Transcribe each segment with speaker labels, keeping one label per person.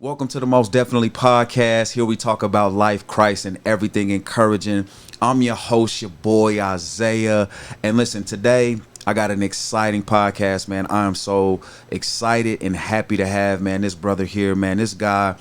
Speaker 1: Welcome to the Most Definitely Podcast. Here we talk about life, Christ, and everything encouraging. I'm your host, your boy, Isaiah. And listen, today I got an exciting podcast, man. I am so excited and happy to have, man, this brother here, man. This guy,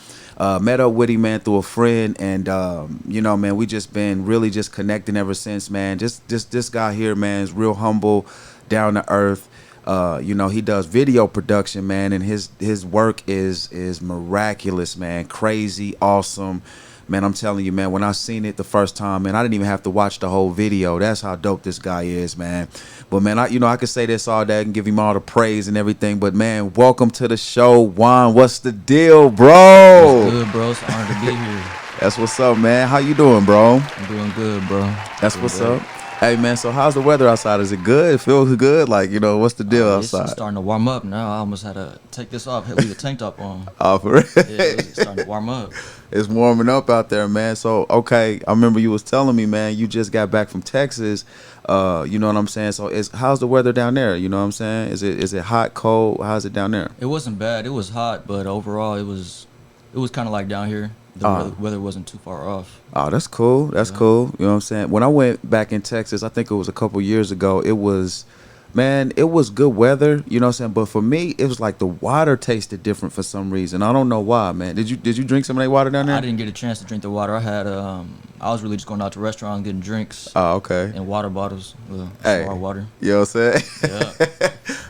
Speaker 1: met up with him, man, through a friend. And, man, we just been really just connecting ever since, man. Just this guy here, man, is real humble, down to earth. He does video production, man, and his work is miraculous, man. Crazy, awesome. Man, I'm telling you, man, when I seen it the first time, man, I didn't even have to watch the whole video. That's how dope this guy is, man. But man, I could say this all day and give him all the praise and everything. But man, welcome to the show, Juan. What's the deal, bro?
Speaker 2: What's good, bro? It's an honor to be here.
Speaker 1: That's what's up, man. How you doing, bro?
Speaker 2: I'm doing good, bro.
Speaker 1: That's what's up. Hey, man, so how's the weather outside? Is it good? It feels good? Like, what's the deal outside?
Speaker 2: It's starting to warm up now. I almost had to take this off, leave the tank top on.
Speaker 1: Oh, for real?
Speaker 2: Yeah, it's starting to warm up.
Speaker 1: It's warming up out there, man. So, okay, I remember you was telling me, man, you just got back from Texas. You know what I'm saying? So, how's the weather down there? You know what I'm saying? Is it hot, cold? How's it down there?
Speaker 2: It wasn't bad. It was hot, but overall, it was kind of like down here. The weather wasn't too far off.
Speaker 1: Oh, that's cool. That's cool. You know what I'm saying? When I went back in Texas, I think it was a couple years ago, it was good weather, you know what I'm saying? But for me, it was like the water tasted different for some reason. I don't know why, man. Did you drink some of that water down there?
Speaker 2: I didn't get a chance to drink the water. I was really just going out to restaurants getting drinks.
Speaker 1: Oh, okay.
Speaker 2: And water bottles.
Speaker 1: Hey,
Speaker 2: water.
Speaker 1: You know what I'm saying?
Speaker 2: Yeah.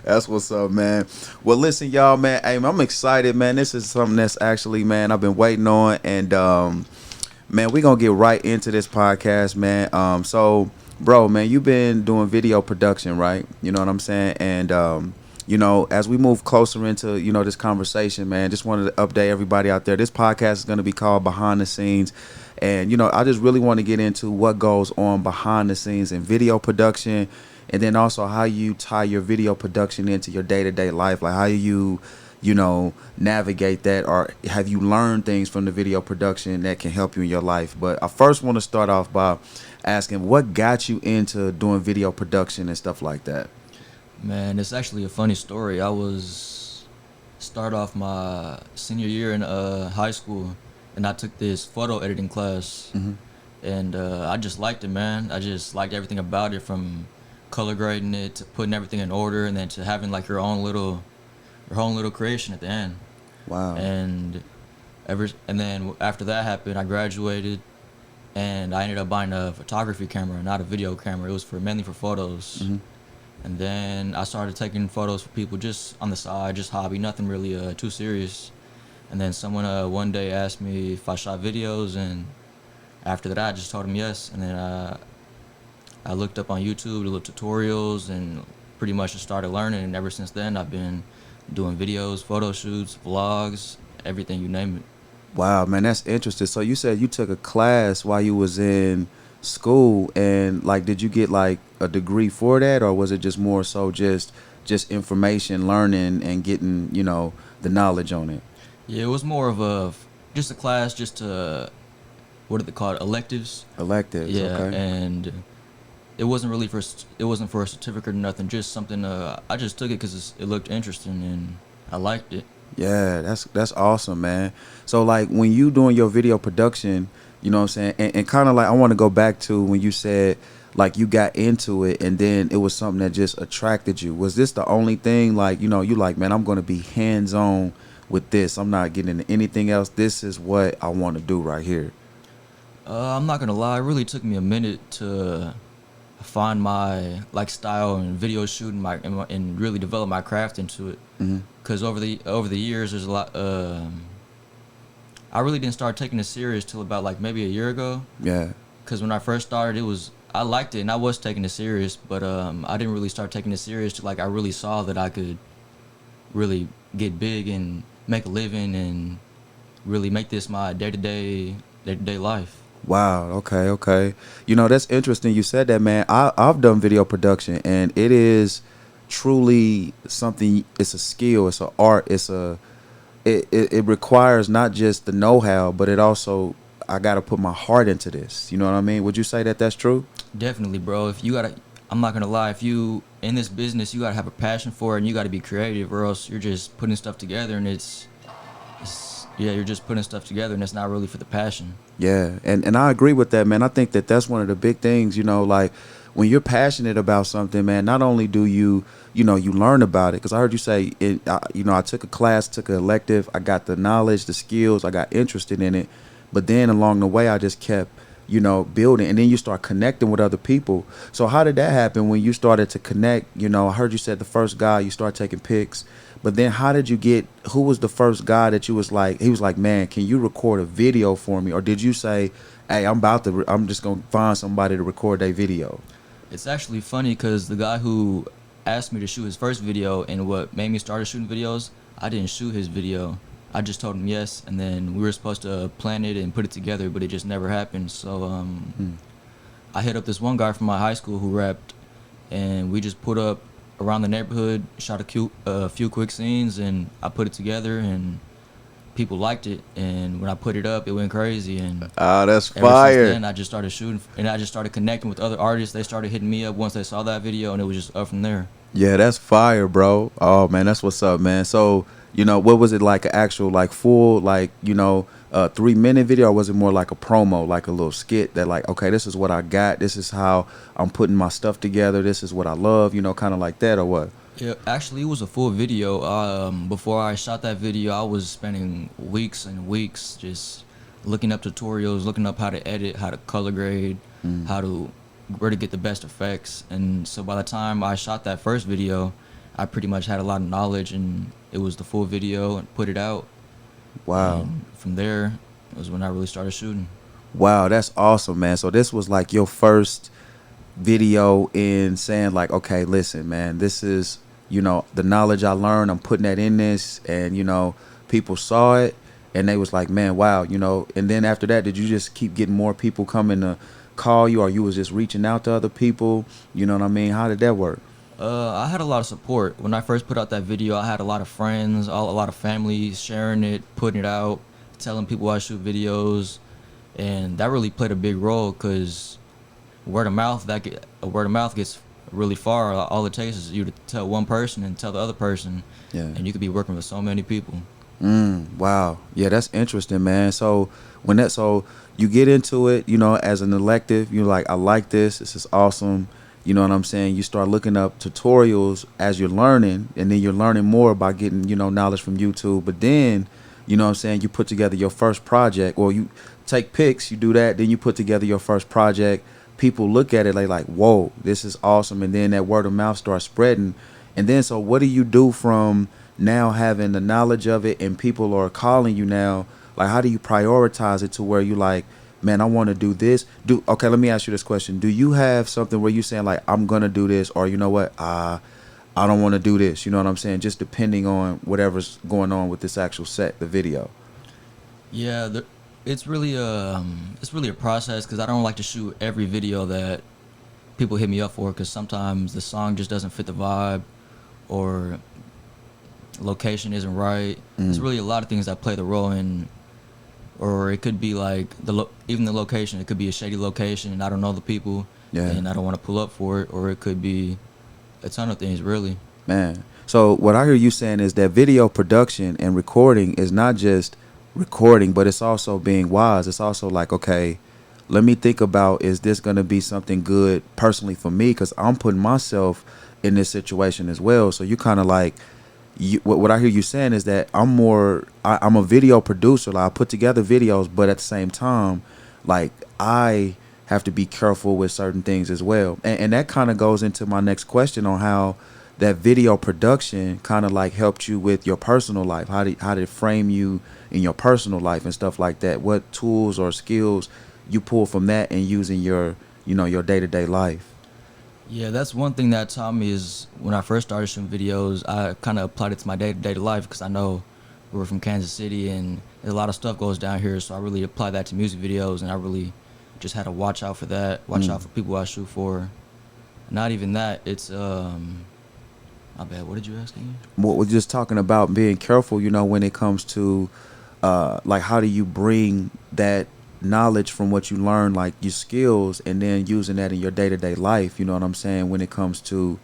Speaker 1: That's what's up, man. Well, listen, y'all, man. Hey, I'm excited, man. This is something that's actually, man, I've been waiting on. And, man, we're going to get right into this podcast, man. So, bro, man, you've been doing video production, right? You know what I'm saying? And, as we move closer into, this conversation, man, just wanted to update everybody out there. This podcast is going to be called Behind the Scenes. And, I just really want to get into what goes on behind the scenes in video production. And then also how you tie your video production into your day-to-day life. Like how you navigate that, or have you learned things from the video production that can help you in your life? But I first want to start off by asking, what got you into doing video production and stuff like that?
Speaker 2: Man, it's actually a funny story. I start off my senior year in high school, and I took this photo editing class.
Speaker 1: Mm-hmm.
Speaker 2: And I just liked it, man. I just liked everything about it, from color grading it to putting everything in order, and then to having like your own little creation at the end.
Speaker 1: Wow.
Speaker 2: And then after that happened, I graduated, and I ended up buying a photography camera, not a video camera. It was mainly for photos.
Speaker 1: Mm-hmm.
Speaker 2: And then I started taking photos for people just on the side, just hobby, nothing really too serious. And then someone one day asked me if I shot videos, and after that I just told him yes. And then I looked up on YouTube, little tutorials, and pretty much just started learning. And ever since then, I've been doing videos, photo shoots, vlogs, everything, you name it.
Speaker 1: Wow, man, that's interesting. So you said you took a class while you was in school, and like, did you get like a degree for that, or was it just more so just information, learning, and getting the knowledge on it?
Speaker 2: Yeah, it was more of just a class, just to, what are they called, electives?
Speaker 1: Electives,
Speaker 2: yeah,
Speaker 1: okay.
Speaker 2: And it wasn't for a certificate or nothing. Just something. I just took it because it looked interesting and I liked it.
Speaker 1: Yeah, that's awesome, man. So like, when you doing your video production, you know what I'm saying, and kind of like, I want to go back to when you said like you got into it and then it was something that just attracted you. Was this the only thing, like, you like, man, I'm going to be hands-on with this. I'm not getting into anything else. This is what I want to do right here.
Speaker 2: I'm not gonna lie. It really took me a minute to find my style and video shooting and really develop my craft into it. Because over the years, there's a lot. I really didn't start taking it serious till about like maybe a year ago.
Speaker 1: Yeah.
Speaker 2: Because when I first started, I liked it and I was taking it serious, but I didn't really start taking it serious till like I really saw that I could really get big and make a living and really make this my day-to-day life.
Speaker 1: Wow. Okay. That's interesting. You said that, man. I've done video production, and it is truly something. It's a skill. It's an art. It requires not just the know-how, but it also, I got to put my heart into this. You know what I mean? Would you say that that's true?
Speaker 2: Definitely, bro. I'm not gonna lie. If you in this business, you gotta have a passion for it, and you gotta be creative, or else you're just putting stuff together, and it's Yeah, you're just putting stuff together, and it's not really for the passion.
Speaker 1: Yeah, and I agree with that, man. I think that that's one of the big things, like when you're passionate about something, man. Not only do you learn about it, because I heard you say, I took a class, took an elective, I got the knowledge, the skills, I got interested in it, but then along the way, I just kept, building, and then you start connecting with other people. So how did that happen when you started to connect? I heard you said the first guy you start taking pics. But then how did you get, who was the first guy that you was like, he was like, man, can you record a video for me? Or did you say, hey, I'm just going to find somebody to record their video?
Speaker 2: It's actually funny because the guy who asked me to shoot his first video and what made me start shooting videos, I didn't shoot his video. I just told him yes, and then we were supposed to plan it and put it together, but it just never happened. So I hit up this one guy from my high school who rapped, and we just put up around the neighborhood, shot a few quick scenes, and I put it together, and people liked it. And when I put it up, it went crazy. And
Speaker 1: Ah, that's
Speaker 2: ever since
Speaker 1: fire.
Speaker 2: then, I just started shooting, and I just started connecting with other artists. They started hitting me up once they saw that video, and it was just up from there.
Speaker 1: Yeah, that's fire, bro. Oh man, that's what's up, man. So, what was it like, an actual like full like, 3-minute video, or was it more like a promo, like a little skit that like, okay, this is what I got, this is how I'm putting my stuff together, this is what I love, kind of like that, or what?
Speaker 2: Yeah, actually, it was a full video. Before I shot that video, I was spending weeks and weeks just looking up tutorials, looking up how to edit, how to color grade, how to where to get the best effects. And so by the time I shot that first video, I pretty much had a lot of knowledge, and it was the full video and put it out.
Speaker 1: Wow.
Speaker 2: And from there, it was when I really started shooting.
Speaker 1: Wow, that's awesome, man. So this was like your first video in saying like, okay, listen, man, this is, the knowledge I learned, I'm putting that in this, and people saw it and they was like, man, wow, and then after that, did you just keep getting more people coming to call you, or you was just reaching out to other people? You know what I mean? How did that work?
Speaker 2: I had a lot of support. When I first put out that video, I had a lot of friends, a lot of family sharing it, putting it out, telling people I shoot videos, and that really played a big role because word of mouth gets really far. All it takes is you to tell one person and tell the other person,
Speaker 1: Yeah.
Speaker 2: and you could be working with so many people.
Speaker 1: Wow. Yeah, that's interesting, man. So so you get into it, as an elective, you're like, I like this. This is awesome. You know what I'm saying? You start looking up tutorials as you're learning, and then you're learning more by getting, knowledge from YouTube. But then, you know what I'm saying, you put together your first project, or you take pics, you do that, then you put together your first project. People look at it like, whoa, this is awesome. And then that word of mouth starts spreading. And then, so what do you do from now having the knowledge of it and people are calling you now? Like, how do you prioritize it to where you like, man, I want to do this? Okay, let me ask you this question. Do you have something where you saying like, I'm going to do this, or you know what, I don't want to do this? You know what I'm saying? Just depending on whatever's going on with this actual set, the video.
Speaker 2: Yeah, it's really a process because I don't like to shoot every video that people hit me up for, because sometimes the song just doesn't fit the vibe, or location isn't right. There's really a lot of things that play the role in, or it could be like even the location. It could be a shady location and I don't know the people,
Speaker 1: Yeah.
Speaker 2: and I don't want to pull up for it, or it could be a ton of things really.
Speaker 1: Man, so what I hear you saying is that video production and recording is not just recording, but it's also being wise. It's also like, okay, let me think about, is this going to be something good personally for me? Because I'm putting myself in this situation as well. So you kind of like, what I hear you saying is that I'm a video producer. Like, I put together videos, but at the same time, like, I have to be careful with certain things as well. And that kind of goes into my next question on how that video production kind of like helped you with your personal life. How did it frame you in your personal life and stuff like that? What tools or skills you pull from that and use in your day-to-day life?
Speaker 2: Yeah, that's one thing that taught me is when I first started shooting videos, I kind of applied it to my day-to-day life because I know we're from Kansas City and a lot of stuff goes down here, so I really applied that to music videos, and I really just had to watch out for that, watch out for people I shoot for. Not even that, it's my bad, what did you ask again?
Speaker 1: What we're just talking about being careful, when it comes to like, how do you bring that knowledge from what you learn, like your skills, and then using that in your day-to-day life, you know what I'm saying, when it comes to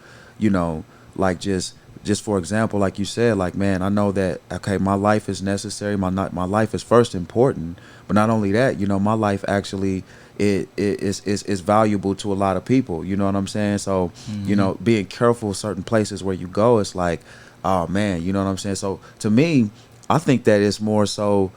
Speaker 1: like just just for example, like you said, like, man, I know that, okay, my life is necessary. My life is first important. But not only that, you know, my life actually is valuable to a lot of people. You know what I'm saying? So, you
Speaker 2: Hmm.
Speaker 1: know, being careful of certain places where you go, it's like, oh man, you know what I'm saying? So to me, I think that it's more so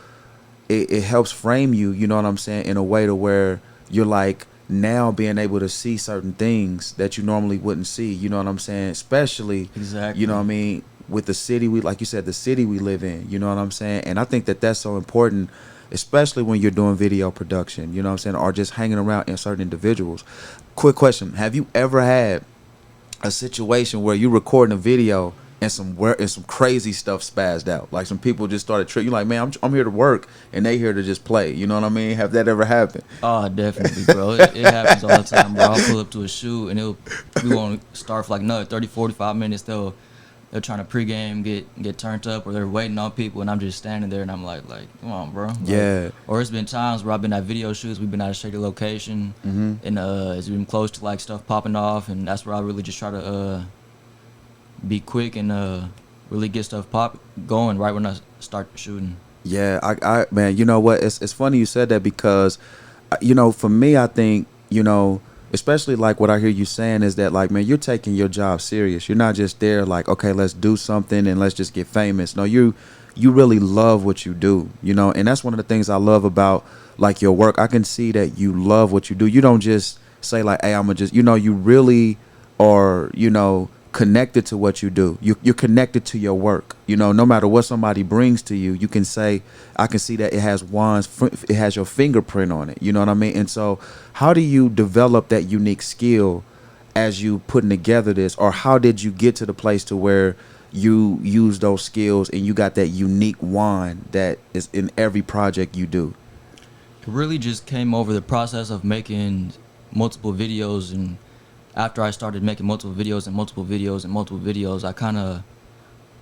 Speaker 1: it helps frame you, you know what I'm saying, in a way to where you're like now being able to see certain things that you normally wouldn't see, you know what I'm saying? Especially, you know what
Speaker 2: Exactly.
Speaker 1: I mean, with the city we, like you said, the city we live in, you know what I'm saying? And I think that that's so important, especially when you're doing video production, you know what I'm saying, or just hanging around in certain individuals. Quick question, have you ever had a situation where you recording a video and some crazy stuff spazzed out, like some people just started tripping? You like, man, I'm here to work and they here to just play, you know what I mean? Have that ever happened?
Speaker 2: Oh, definitely, bro. It happens all the time, bro. I'll pull up to a shoot and we won't start for like another 30, 45 minutes. They're trying to pregame, get turned up, or they're waiting on people, and I'm just standing there, and I'm like, come on, bro. Like,
Speaker 1: Yeah.
Speaker 2: or it's been times where I've been at video shoots, we've been at a shady location, and it's been close to like stuff popping off, and that's where I really just try to be quick and really get stuff going right when I start shooting.
Speaker 1: Yeah, man, you know what? It's funny you said that because, you know, for me, I think, you know, especially like what I hear you saying is that, like, man, you're taking your job serious. You're not just there like, okay, let's do something and let's just get famous. No, you really love what you do, you know, and that's one of the things I love about like your work. I can see that you love what you do. You don't just say like, hey, I'm gonna just, you know, you really are, you know, connected to what you do. You're connected to your work. You know, no matter what somebody brings to you, you can say, I can see that it has your fingerprint on it. You know what I mean? And so, how do you develop that unique skill as you putting together this, or how did you get to the place to where you use those skills and you got that unique wand that is in every project you do?
Speaker 2: It really just came over the process of making multiple videos, and after I started making multiple videos and multiple videos and multiple videos, I kind of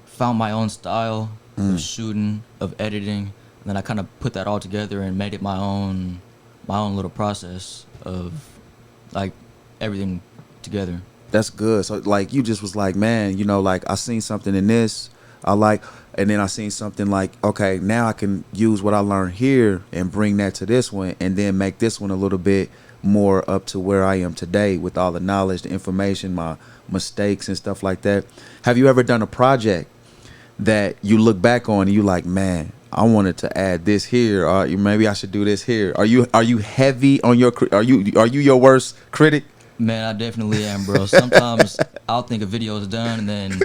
Speaker 2: found my own style of shooting, of editing, and then I kind of put that all together and made it my own little process of like everything together.
Speaker 1: That's good. So like you just was like, man, you know, like I seen something in this I like, and then I seen something like, okay, now I can use what I learned here and bring that to this one, and then make this one a little bit more up to where I am today with all the knowledge, the information, my mistakes and stuff like that. Have you ever done a project that you look back on and you like, man, I wanted to add this here, or maybe I should do this here? Are you heavy on your are you your worst critic?
Speaker 2: Man, I definitely am, bro. Sometimes I'll think a video is done, and then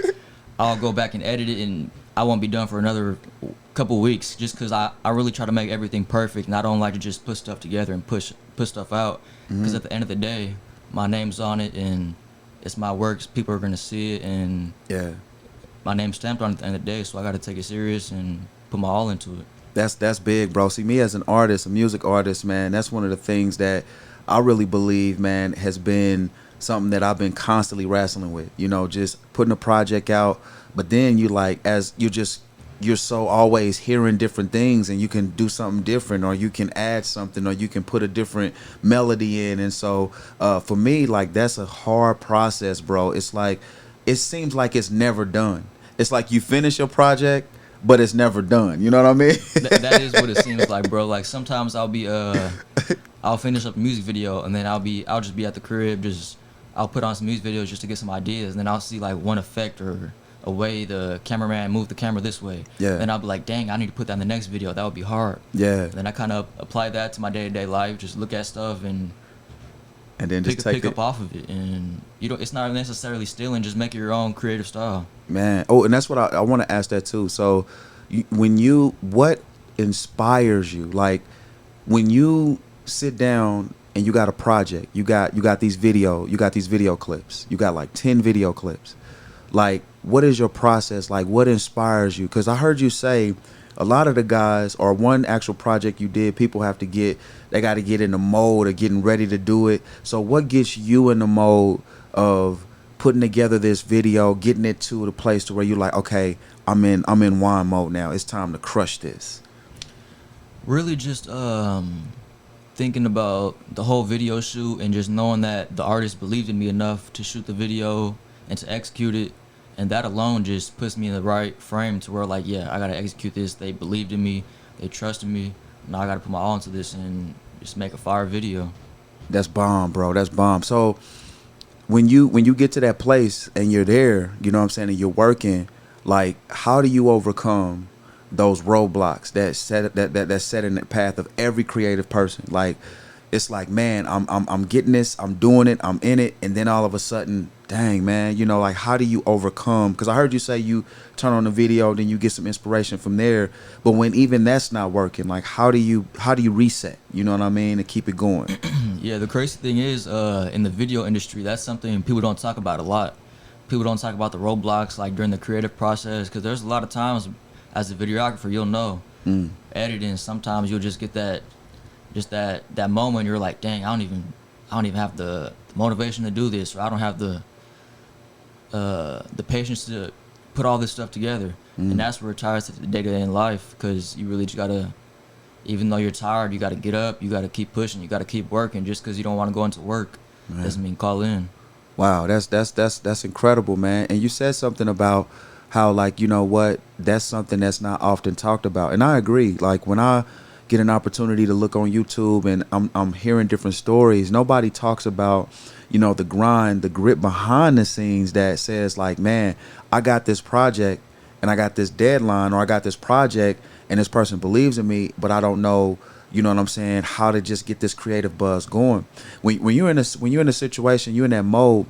Speaker 2: I'll go back and edit it, and I won't be done for another couple weeks, just because I really try to make everything perfect, and I don't like to just put stuff together and put stuff out, because at the end of the day, my name's on it, and it's my works. People are going to see it, and
Speaker 1: Yeah.
Speaker 2: my name's stamped on it at the end of the day, so I got to take it serious and put my all into it.
Speaker 1: That's big, bro. See, me as an artist, a music artist, man, that's one of the things that I really believe, man, has been something that I've been constantly wrestling with. You know, just putting a project out, but then you like, as you're so always hearing different things, and you can do something different, or you can add something, or you can put a different melody in. And so for me, like, that's a hard process, bro. It's like, it seems like it's never done. It's like you finish your project, but it's never done. You know what I mean?
Speaker 2: That is what it seems like, bro. Like sometimes I'll finish up a music video, and then I'll just be at the crib, just I'll put on some music videos just to get some ideas, and then I'll see like one effect or a way the cameraman moved the camera this way.
Speaker 1: Yeah.
Speaker 2: Then I'll be like, dang, I need to put that in the next video. That would be hard.
Speaker 1: Yeah.
Speaker 2: And then I kind of apply that to my day-to-day life, just look at stuff and
Speaker 1: And then just
Speaker 2: pick up off of it. And it's not necessarily stealing, just make it your own creative style.
Speaker 1: Man. Oh, and that's what I want to ask that too. So, what inspires you? Like, when you sit down and you got a project, you got these video clips, you got like 10 video clips. Like, what is your process? Like, what inspires you? Because I heard you say a lot of the guys, or one actual project you did, people got to get in the mode of getting ready to do it. So what gets you in the mode of putting together this video, getting it to the place to where you're like, okay, I'm in wine mode now. It's time to crush this.
Speaker 2: Really just thinking about the whole video shoot, and just knowing that the artist believed in me enough to shoot the video and to execute it, and that alone just puts me in the right frame to where like, yeah, I gotta execute this. They believed in me, they trusted me. Now I gotta put my all into this and just make a fire video.
Speaker 1: That's bomb, bro. That's bomb. So when you get to that place and you're there, you know what I'm saying, and you're working, like how do you overcome those roadblocks that set in the path of every creative person? Like it's like, man, I'm getting this, I'm doing it, I'm in it, and then all of a sudden, dang, man, you know, like how do you overcome? Because I heard you say you turn on the video, then you get some inspiration from there. But when even that's not working, like how do you reset? You know what I mean, to keep it going?
Speaker 2: Yeah, the crazy thing is, in the video industry, that's something people don't talk about a lot. People don't talk about the roadblocks like during the creative process, because there's a lot of times as a videographer, you'll know, editing, sometimes you'll just get that moment you're like, dang, I don't even have the motivation to do this, or I don't have the patience to put all this stuff together. And that's where it ties to the day-to-day in life, because you really just gotta, even though you're tired, you gotta get up, you gotta keep pushing, you gotta keep working. Just because you don't want to go into work doesn't mean call in.
Speaker 1: Wow, that's incredible, man. And you said something about how, like, you know what, that's something that's not often talked about. And I agree. Like when I get an opportunity to look on YouTube and I'm hearing different stories, nobody talks about, you know, the grind, the grit behind the scenes that says like, man, I got this project and I got this deadline, or I got this project and this person believes in me, but I don't know, you know what I'm saying, how to just get this creative buzz going. When you're in a situation, you're in that mode,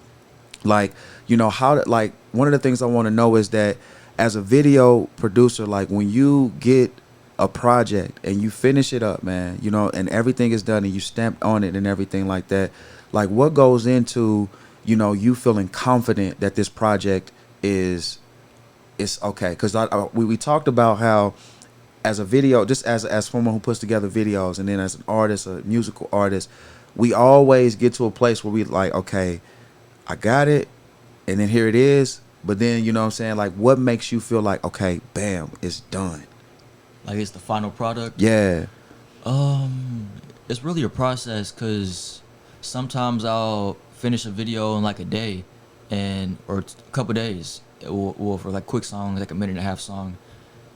Speaker 1: like, you know, like one of the things I want to know is that as a video producer, like when you get a project and you finish it up, man, you know, and everything is done and you stamped on it and everything like that, like what goes into, you know, you feeling confident that this project is okay? Because we talked about how as a video, just as someone who puts together videos, and then as an artist, a musical artist, we always get to a place where we like, okay, I got it, and then here it is. But then, you know what I'm saying, like what makes you feel like, okay, bam, it's done?
Speaker 2: Like it's the final product.
Speaker 1: Yeah.
Speaker 2: It's really a process, because sometimes I'll finish a video in like a day, or a couple days, or for like quick songs, like a minute and a half song.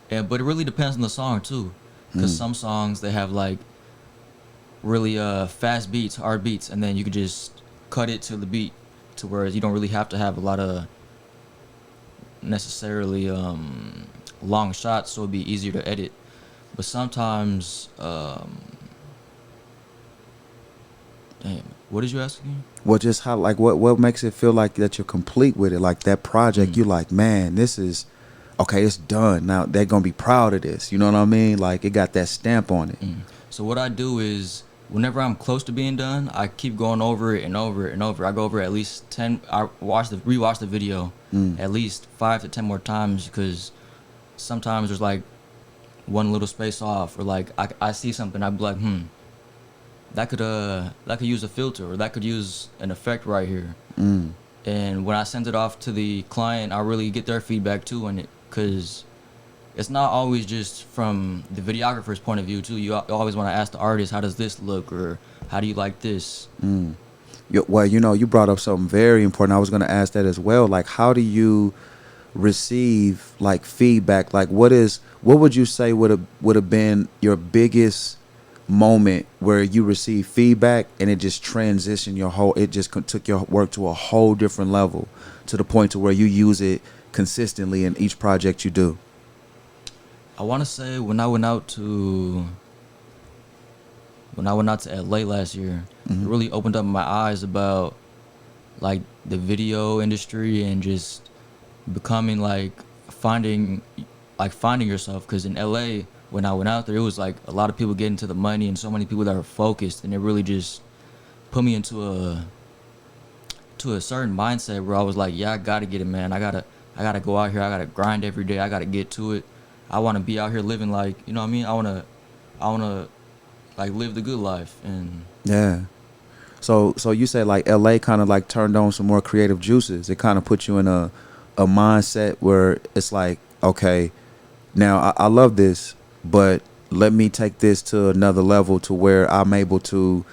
Speaker 2: But it really depends on the song too, because some songs they have like really fast beats, hard beats, and then you could just cut it to the beat, to where you don't really have to have a lot of necessarily long shots, so it'd be easier to edit. But sometimes, damn, what did you ask again?
Speaker 1: Well, just how, like, what makes it feel like that you're complete with it? Like that project, you're like, man, this is okay. It's done. Now they're gonna be proud of this. You know what I mean? Like it got that stamp on it.
Speaker 2: So what I do is, whenever I'm close to being done, I keep going over it and over it and over. I go over it at least 10. I rewatch the video at least 5 to 10 more times, because sometimes there's like one little space off, or like I see something, I'd be like, that could use a filter, or that could use an effect right here. And when I send it off to the client, I really get their feedback too on it, because it's not always just from the videographer's point of view too. You always want to ask the artist, how does this look, or how do you like this?
Speaker 1: Well, you know, you brought up something very important. I was going to ask that as well. Like, how do you receive like feedback? Like, what would you say would have been your biggest moment where you received feedback and it just transitioned it just took your work to a whole different level, to the point to where you use it consistently in each project you do?
Speaker 2: I want to say when I went out to LA last year, it really opened up my eyes about like the video industry, and just becoming like finding yourself. Because in LA, when I went out there, it was like a lot of people getting to the money and so many people that are focused, and it really just put me into a certain mindset where I was like, yeah, I gotta get it, man. I gotta go out here. I gotta grind every day. I gotta get to it. I want to be out here living like, you know what I mean? I want to like live the good life. And
Speaker 1: yeah. So you say like LA kind of like turned on some more creative juices. It kind of put you in a mindset where it's like, okay, now I love this, but let me take this to another level to where I'm able to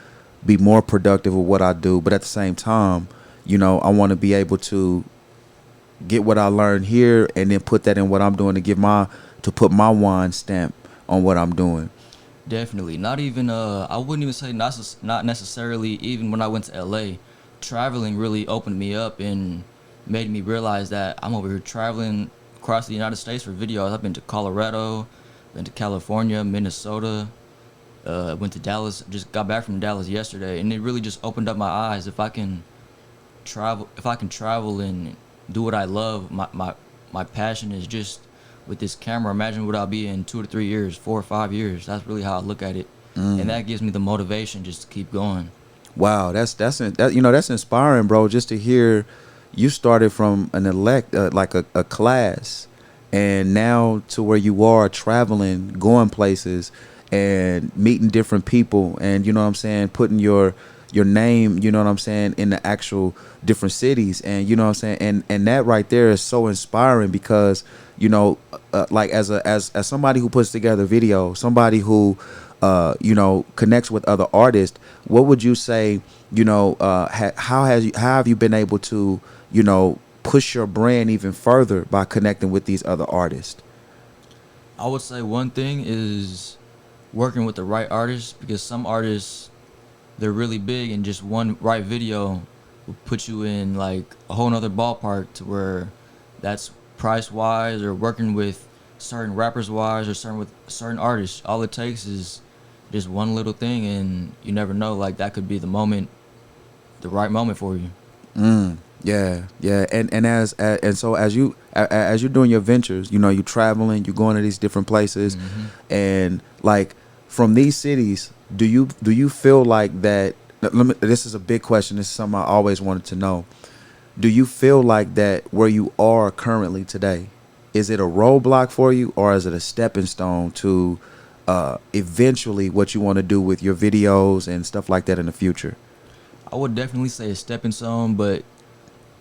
Speaker 1: be more productive with what I do. But at the same time, you know, I want to be able to get what I learned here and then put that in what I'm doing to put my wine stamp on what I'm doing.
Speaker 2: Definitely. Not even I wouldn't even say not necessarily even when I went to LA. Traveling really opened me up and made me realize that I'm over here traveling across the United States for videos. I've been to Colorado, been to California, Minnesota, went to Dallas, just got back from Dallas yesterday, and it really just opened up my eyes. If I can travel and do what I love, my passion is just with this camera. Imagine what I'll be in 2 to 3 years, 4 or 5 years. That's really how I look at it, and that gives me the motivation just to keep going.
Speaker 1: Wow, that's inspiring, bro. Just to hear you started from an like a class, and now to where you are traveling, going places, and meeting different people, and you know what I'm saying, putting your name, you know what I'm saying, in the actual different cities, and you know what I'm saying, and that right there is so inspiring because like as somebody who puts together video, somebody who connects with other artists, what would you say, how have you been able to, push your brand even further by connecting with these other artists?
Speaker 2: I would say one thing is working with the right artists, because some artists, they're really big, and just one right video will put you in like a whole nother ballpark to where that's price wise, or working with certain rappers wise, or certain artists. All it takes is just one little thing, and you never know, like that could be the right moment for you.
Speaker 1: Yeah, yeah, and so as you're doing your ventures, you're traveling, you're going to these different places, and like from these cities, do you feel like that? This is a big question. This is something I always wanted to know. Do you feel like that where you are currently today, is it a roadblock for you, or is it a stepping stone to eventually what you want to do with your videos and stuff like that in the future?
Speaker 2: I would definitely say a stepping stone, but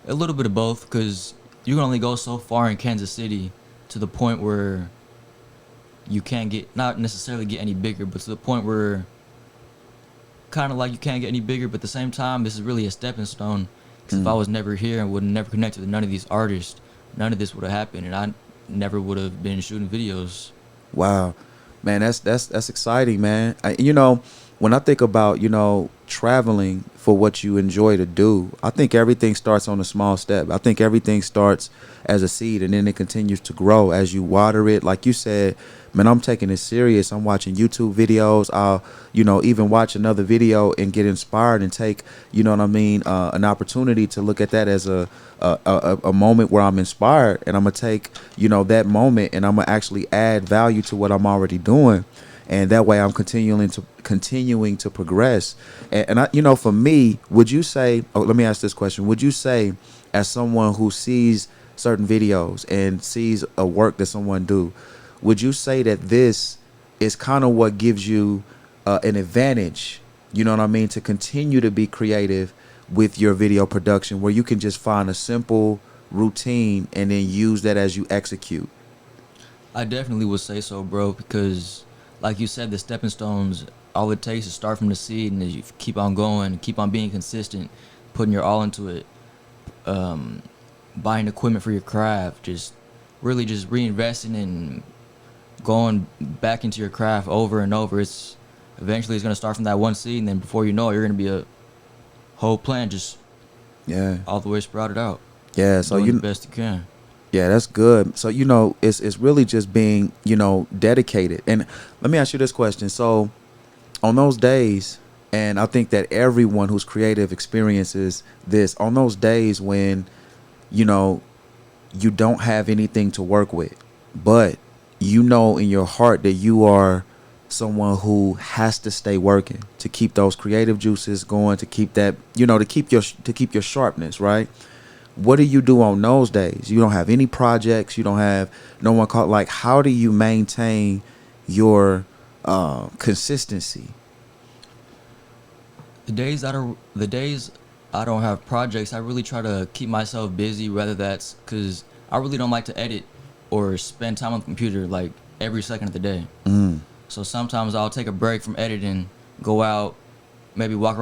Speaker 2: a little bit of both, because you can only go so far in Kansas City to the point where you can't get, not necessarily get any bigger, but to the point where kind of like you can't get any bigger, but at the same time, this is really a stepping stone. Because if I was never here and would never connected with none of these artists, none of this would have happened, and I never would have been shooting videos.
Speaker 1: Wow, man, that's exciting, man. When I think about traveling for what you enjoy to do, I think everything starts on a small step. I think everything starts as a seed, and then it continues to grow as you water it. Like you said, man, I'm taking it serious. I'm watching YouTube videos. I'll even watch another video and get inspired and take what I mean, an opportunity to look at that as a moment where I'm inspired, and I'm gonna take that moment, and I'm gonna actually add value to what I'm already doing, and that way I'm continuing to progress. And I, for me, would you say? Oh, let me ask this question: would you say, as someone who sees certain videos and sees a work that someone do, would you say that this is kind of what gives you an advantage? You know what I mean, to continue to be creative with your video production, where you can just find a simple routine and then use that as you execute.
Speaker 2: I definitely would say so, bro, because like you said, the stepping stones, all it takes is start from the seed, and then you keep on going, keep on being consistent, putting your all into it, buying equipment for your craft, just really just reinvesting and going back into your craft over and over. It's eventually it's gonna start from that one seed, and then before you know it, you're gonna be a whole plant, just all the way sprouted out.
Speaker 1: Yeah, so
Speaker 2: doing the best you can.
Speaker 1: Yeah, that's good. So it's really just being dedicated. And let me ask you this question. So on those days, and I think that everyone who's creative experiences this, on those days when you don't have anything to work with, but in your heart that you are someone who has to stay working to keep those creative juices going, to keep that to keep your sharpness, right? What do you do on those days? You don't have any projects, you don't have no one called. Like, how do you maintain your consistency?
Speaker 2: The days I don't have projects, I really try to keep myself busy. Whether that's because I really don't like to edit or spend time on the computer like every second of the day. So sometimes I'll take a break from editing, go out, maybe walk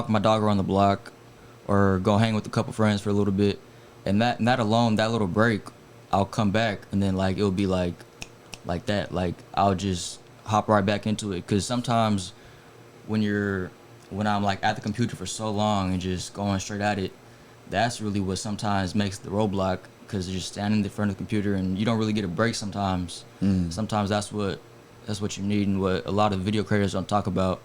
Speaker 2: my dog around the block, or go hang with a couple friends for a little bit, and that alone, that little break, I'll come back and then like it'll be like that. Like I'll just hop right back into it. Cause sometimes when I'm like at the computer for so long and just going straight at it, that's really what sometimes makes the roadblock. Cause you're just standing in front of the computer and you don't really get a break sometimes. Sometimes that's what you need, and what a lot of video creators don't talk about.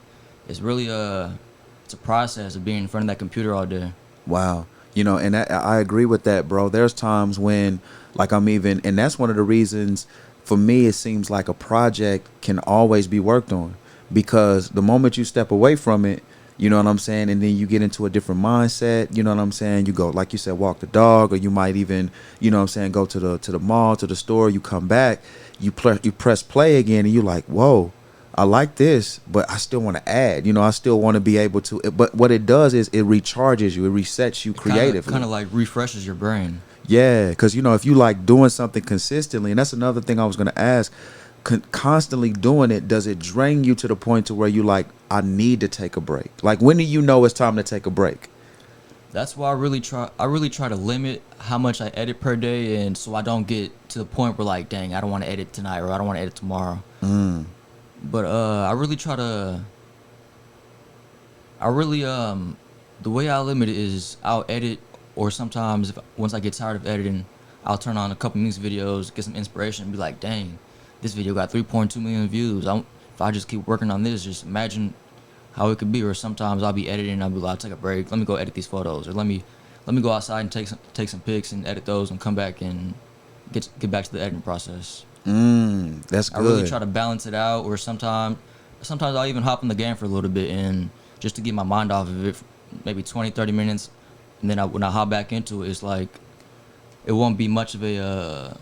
Speaker 2: It's really it's a process of being in front of that computer all day.
Speaker 1: Wow. And I agree with that, bro. There's times when, like, and that's one of the reasons for me, it seems like a project can always be worked on, because the moment you step away from it, you know what I'm saying, and then you get into a different mindset, you know what I'm saying, you go, like you said, walk the dog, or you might even, you know what I'm saying, go to the mall, to the store, you come back, you press play again, and you're like, whoa, I like this, but I still want to add. I still want to be able to. But what it does is it recharges you. It resets you creatively.
Speaker 2: Kind of like refreshes your brain.
Speaker 1: Yeah, because, if you like doing something consistently, and that's another thing I was going to ask, constantly doing it, does it drain you to the point to where you like, I need to take a break? Like, when do you know it's time to take a break?
Speaker 2: That's why I really try to limit how much I edit per day, and so I don't get to the point where like, dang, I don't want to edit tonight, or I don't want to edit tomorrow. But I really try to. The way I limit it is I'll edit, or sometimes once I get tired of editing, I'll turn on a couple music videos, get some inspiration, and be like, dang, this video got 3.2 million views. If I just keep working on this, just imagine how it could be. Or sometimes I'll be editing and I'll be like, I'll take a break. Let me go edit these photos, or let me go outside and take some pics and edit those, and come back and get back to the editing process.
Speaker 1: That's good.
Speaker 2: I really try to balance it out, or sometimes I'll even hop in the game for a little bit, and just to get my mind off of it, for maybe 20-30 minutes, and then when I hop back into it, it's like it won't be much of a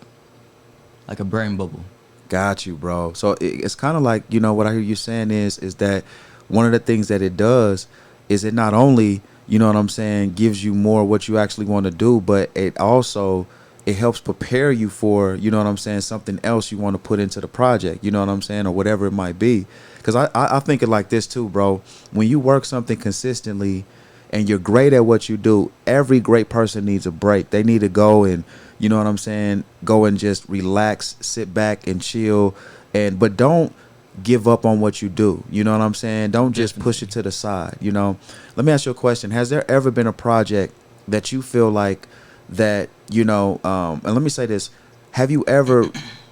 Speaker 2: like a brain bubble.
Speaker 1: Got you, bro. So it's kind of like, what I hear you saying is that one of the things that it does is it not only, you know what I'm saying, gives you more what you actually want to do, but it also it helps prepare you for, you know what I'm saying, something else you want to put into the project, you know what I'm saying, or whatever it might be. Because I think it like this too, bro. When you work something consistently and you're great at what you do, every great person needs a break. They need to go and, you know what I'm saying, go and just relax, sit back and chill, but don't give up on what you do. You know what I'm saying? Don't just
Speaker 2: Definitely.
Speaker 1: push it to the side, Let me ask you a question. Has there ever been a project that you feel like that, and let me say this, have you ever,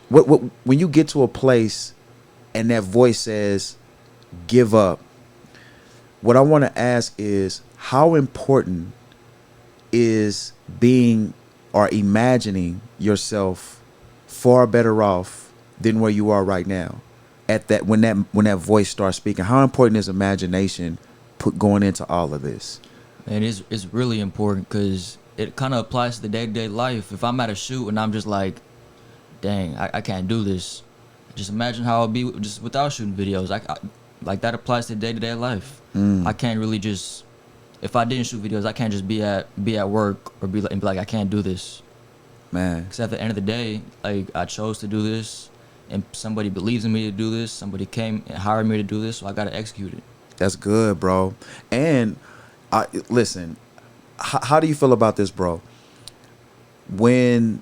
Speaker 1: when you get to a place and that voice says, give up, what I want to ask is, how important is being or imagining yourself far better off than where you are right now? At that, when that voice starts speaking, how important is imagination going into all of this?
Speaker 2: And it's really important, because it kind of applies to the day-to-day life. If I'm at a shoot and I'm just like, dang, I can't do this, just imagine how it'd be just without shooting videos. Like that applies to day-to-day life. I can't really just, if I didn't shoot videos, I can't just be at work or be like, I can't do this,
Speaker 1: man.
Speaker 2: because at the end of the day, like, I chose to do this, and somebody believes in me to do this. Somebody came and hired me to do this, so I got to execute it.
Speaker 1: That's good, bro. And listen, how do you feel about this, bro? When,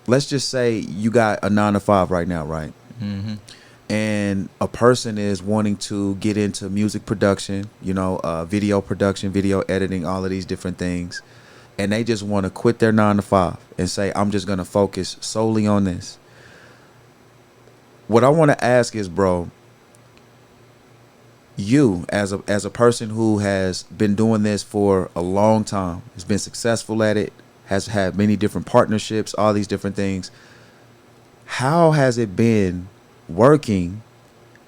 Speaker 1: let's just say you got a 9-to-5 right now, right?
Speaker 2: Mm-hmm.
Speaker 1: And a person is wanting to get into music production, video production, video editing, all of these different things, and they just want to quit their 9-to-5 and say, I'm just going to focus solely on this. What I want to ask is, bro, you as a person who has been doing this for a long time, has been successful at it, has had many different partnerships, all these different things, how has it been working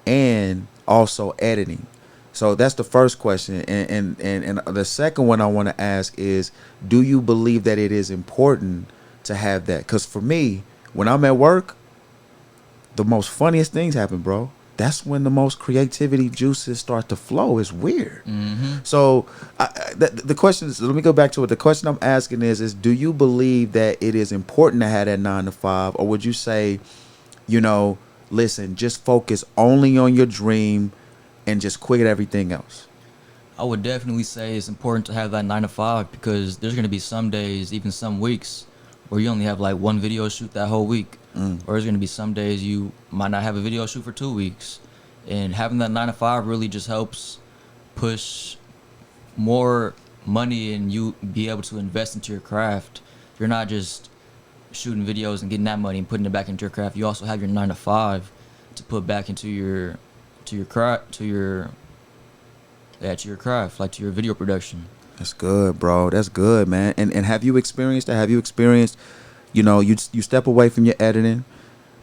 Speaker 1: and also editing? So that's the first question. And the second one I want to ask is, do you believe that it is important to have that? Because for me, when I'm at work, the most funniest things happen, bro. That's when the most creativity juices start to flow. It's weird.
Speaker 2: Mm-hmm.
Speaker 1: So the question is, let me go back to it. The question I'm asking is do you believe that it is important to have that 9-to-5, or would you say, listen, just focus only on your dream and just quit everything else?
Speaker 2: I would definitely say it's important to have that 9 to 5 because there's gonna be some days, even some weeks, where you only have like one video shoot that whole week, or there's gonna be some days you might not have a video shoot for 2 weeks, and having that 9 to 5 really just helps push more money and you be able to invest into your craft. You're not just shooting videos and getting that money and putting it back into your craft. You also have your 9 to 5 to put back into your craft to your craft, like to your video production.
Speaker 1: That's good, bro. That's good, man. And have you experienced that? Have you experienced, you step away from your editing,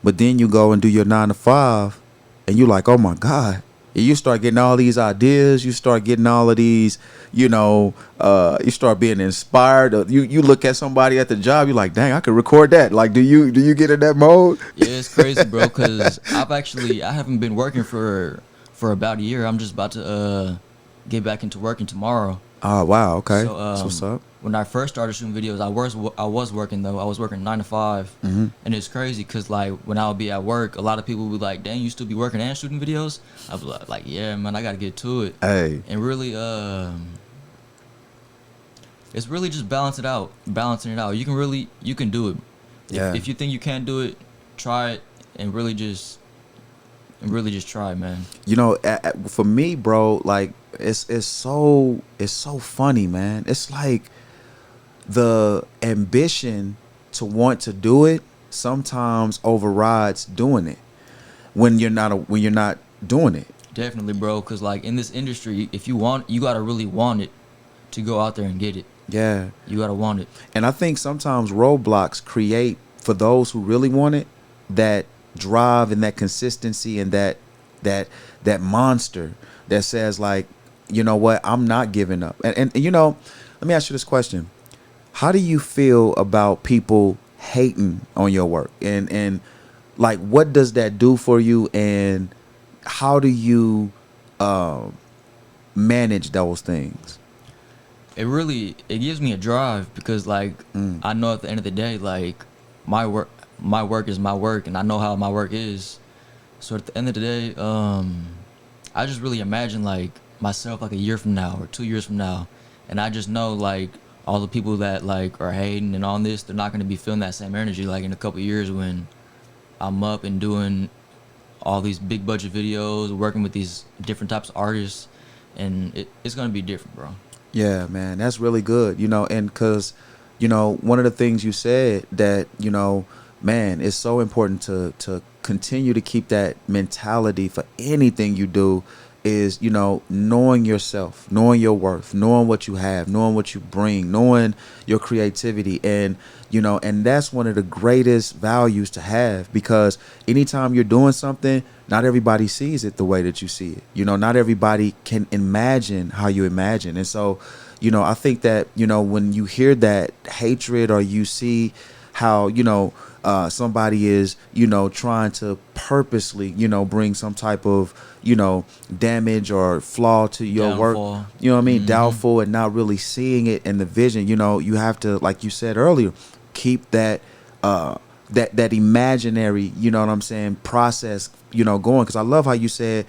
Speaker 1: but then you go and do your 9 to 5, and you like, oh my God. And you start getting all these ideas. You start getting all of these, you start being inspired. You look at somebody at the job. You're like, dang, I could record that. Like, do you get in that mode?
Speaker 2: Yeah, it's crazy, bro. Cause I haven't been working for about a year. I'm just about to get back into working tomorrow.
Speaker 1: Oh wow, okay.
Speaker 2: So
Speaker 1: That's what's up.
Speaker 2: when I first started shooting videos, I was working though. I was working 9 to 5, and it's crazy because like when I would be at work, a lot of people would be like, "Dang, you still be working and shooting videos?" I was like, "Yeah, man, I gotta get to it."
Speaker 1: Hey,
Speaker 2: And really, it's really just balancing it out. You can do it.
Speaker 1: Yeah.
Speaker 2: If you think you can't do it, try it and really just try, man.
Speaker 1: for me, bro, like it's so funny, man. It's like the ambition to want to do it sometimes overrides doing it when you're not doing it.
Speaker 2: Definitely, bro. Cause like in this industry, if you want, you gotta really want it to go out there and get it.
Speaker 1: Yeah.
Speaker 2: You gotta want it.
Speaker 1: And I think sometimes roadblocks create, for those who really want it, that drive and that consistency and that monster that says like, you know what, I'm not giving up. And let me ask you this question. How do you feel about people hating on your work? And like, what does that do for you? And how do you manage those things?
Speaker 2: It gives me a drive because like I know at the end of the day, like my work is my work and I know how my work is. So at the end of the day, I just really imagine like myself like a year from now or 2 years from now, and I just know like all the people that like are hating and on this, they're not going to be feeling that same energy like in a couple years when I'm up and doing all these big budget videos, working with these different types of artists, and it's going to be different, bro.
Speaker 1: Yeah, man, that's really good. And because, one of the things you said that, man, it's so important to continue to keep that mentality for anything you do is, knowing yourself, knowing your worth, knowing what you have, knowing what you bring, knowing your creativity. And, and that's one of the greatest values to have, because anytime you're doing something, not everybody sees it the way that you see it. Not everybody can imagine how you imagine. And so, I think that, when you hear that hatred or you see how, somebody is, trying to purposely, bring some type of, damage or flaw to your
Speaker 2: Downfall.
Speaker 1: work, you know what I mean? Doubtful, and not really seeing it in the vision. You have to, like you said earlier, keep that, that imaginary, you know what I'm saying, process, going. Because I love how you said,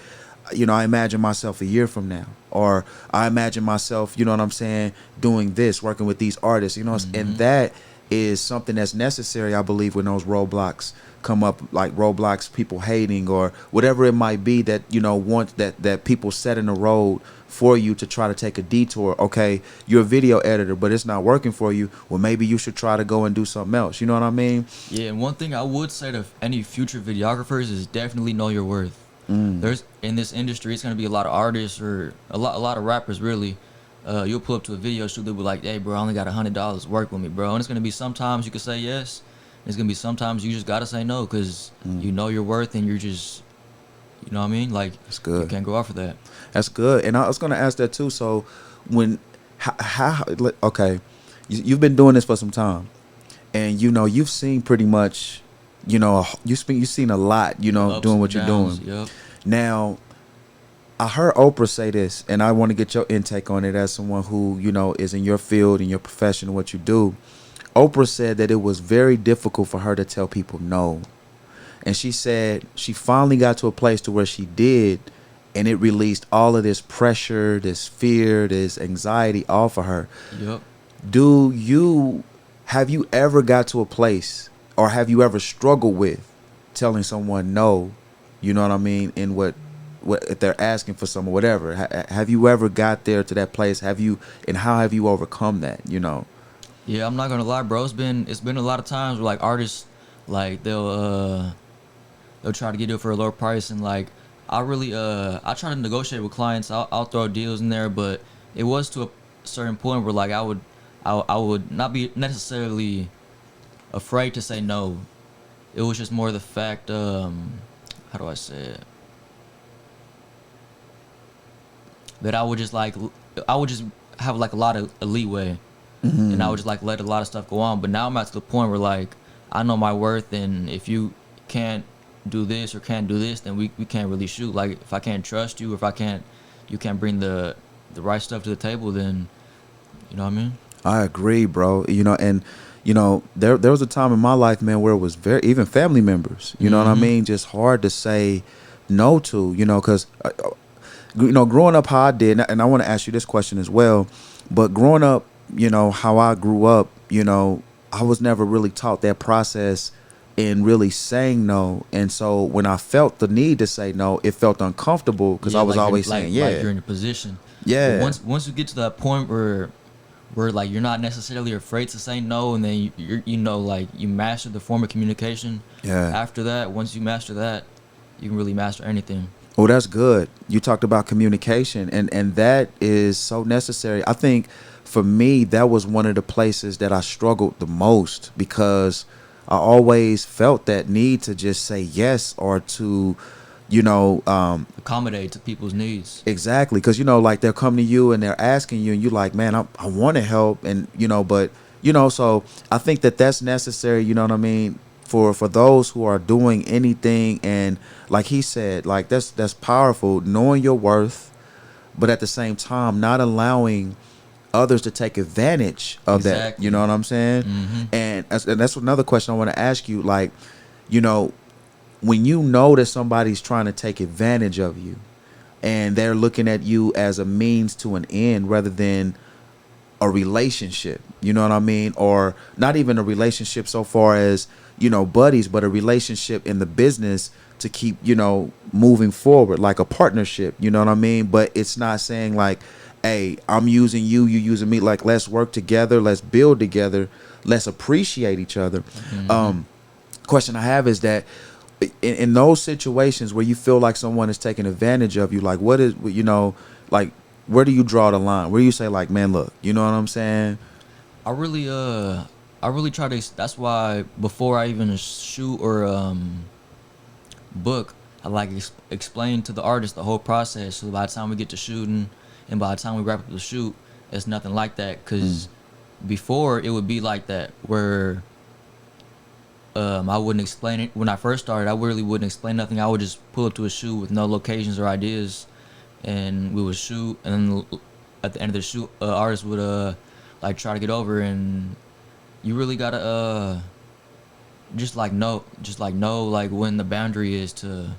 Speaker 1: I imagine myself a year from now, or I imagine myself, you know what I'm saying, doing this, working with these artists, and that is something that's necessary, I believe, when those roadblocks come up, like roadblocks, people hating or whatever it might be that, want that people set in the road for you to try to take a detour. Okay, you're a video editor, but it's not working for you. Well, maybe you should try to go and do something else. You know what I mean?
Speaker 2: Yeah, and one thing I would say to any future videographers is definitely know your worth. There's in this industry, it's gonna be a lot of artists or a lot of rappers really. You'll pull up to a video shoot, they'll be like, "Hey, bro, I only got $100. Work with me, bro." And it's gonna be sometimes you can say yes. It's gonna be sometimes you just gotta say no because you know your worth and you're just, you know what I mean? Like,
Speaker 1: That's good.
Speaker 2: You can't go after that.
Speaker 1: That's good. And I was gonna ask that too. So when how okay, you've been doing this for some time, and you've seen pretty much, you've seen a lot,
Speaker 2: Ups
Speaker 1: doing
Speaker 2: and
Speaker 1: what you're
Speaker 2: downs,
Speaker 1: doing.
Speaker 2: Yep.
Speaker 1: Now, I heard Oprah say this, and I want to get your intake on it as someone who, is in your field, in your profession, what you do. Oprah said that it was very difficult for her to tell people no. And she said she finally got to a place to where she did, and it released all of this pressure, this fear, this anxiety off of her.
Speaker 2: Yep.
Speaker 1: Do you have you ever got to a place, or have you ever struggled with telling someone no? You know what I mean? In what if they're asking for some or whatever? Have you ever got there to that place? Have you, and how have you overcome that? You know?
Speaker 2: Yeah, I'm not gonna lie, bro. It's been a lot of times where like artists, like they'll try to get it for a lower price, and like I try to negotiate with clients. I'll throw deals in there, but it was to a certain point where like I would not be necessarily afraid to say no. It was just more the fact, how do I say it? That I would just have like a lot of leeway, and I would just like let a lot of stuff go on. But now I'm at to the point where like I know my worth, and if you can't do this or can't do this, then we can't really shoot. Like if I can't trust you, or if you can't bring the right stuff to the table, then you know what I mean.
Speaker 1: I agree, bro. You know, and you know, there was a time in my life, man, where it was very, even family members. You know what I mean? Just hard to say no to. You know, because you know, growing up how I did, and I want to ask you this question as well. But growing up, you know, how I grew up, you know, I was never really taught that process in really saying no. And so when I felt the need to say no, it felt uncomfortable because I was
Speaker 2: like
Speaker 1: always
Speaker 2: like,
Speaker 1: saying, yeah.
Speaker 2: like you're in a position.
Speaker 1: Yeah.
Speaker 2: But once you get to that point where like you're not necessarily afraid to say no, and then you know like you master the form of communication.
Speaker 1: Yeah.
Speaker 2: After that, once you master that, you can really master anything.
Speaker 1: Oh, that's good. You talked about communication, and that is so necessary. I think for me, that was one of the places that I struggled the most, because I always felt that need to just say yes, or to, you know,
Speaker 2: Accommodate to people's needs.
Speaker 1: exactly. Because, you know, like they'll come to you and they're asking you, and you're like, man, I want to help. And, you know, but, you know, so I think that that's necessary. You know what I mean? For those who are doing anything, and like he said, like that's powerful, knowing your worth, but at the same time not allowing others to take advantage of that.
Speaker 2: Exactly.
Speaker 1: You know what I'm saying? And that's another question I want to ask you. Like, you know, when you know that somebody's trying to take advantage of you, and they're looking at you as a means to an end rather than a relationship, you know what I mean? Or not even a relationship so far as, you know, buddies, but a relationship in the business to keep, you know, moving forward, like a partnership, you know what I mean? But it's not saying like, hey, I'm using you, you using me. Like, let's work together, let's build together, let's appreciate each other. Question I have is that in those situations where you feel like someone is taking advantage of you, like what is, you know, like where do you draw the line? Where do you say like, man, look, you know what I'm saying?
Speaker 2: I really try to. That's why before I even shoot or book, I like explain to the artist the whole process. So by the time we get to shooting, and by the time we wrap up the shoot, it's nothing like that. Cause before it would be like that, where I wouldn't explain it when I first started. I really wouldn't explain nothing. I would just pull up to a shoot with no locations or ideas, and we would shoot. And then at the end of the shoot, artists would like try to get over, and you really gotta just know like when the boundary is to